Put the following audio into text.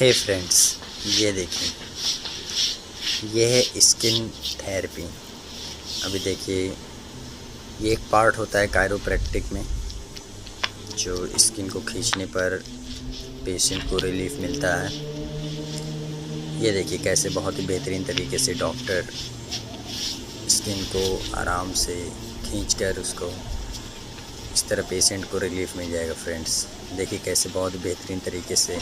हे friends, ये देखिए, ये है स्किन थेरेपी। अभी देखिए, ये एक पार्ट होता है कायरोप्रैक्टिक में, जो स्किन को खींचने पर पेशेंट को रिलीफ मिलता है। ये देखिए कैसे बहुत ही बेहतरीन तरीके से डॉक्टर स्किन को आराम से खींचकर उसको इस तरह पेशेंट को रिलीफ मिल जाएगा। फ्रेंड्स देखिए कैसे बहुत बेहतरीन तरीके से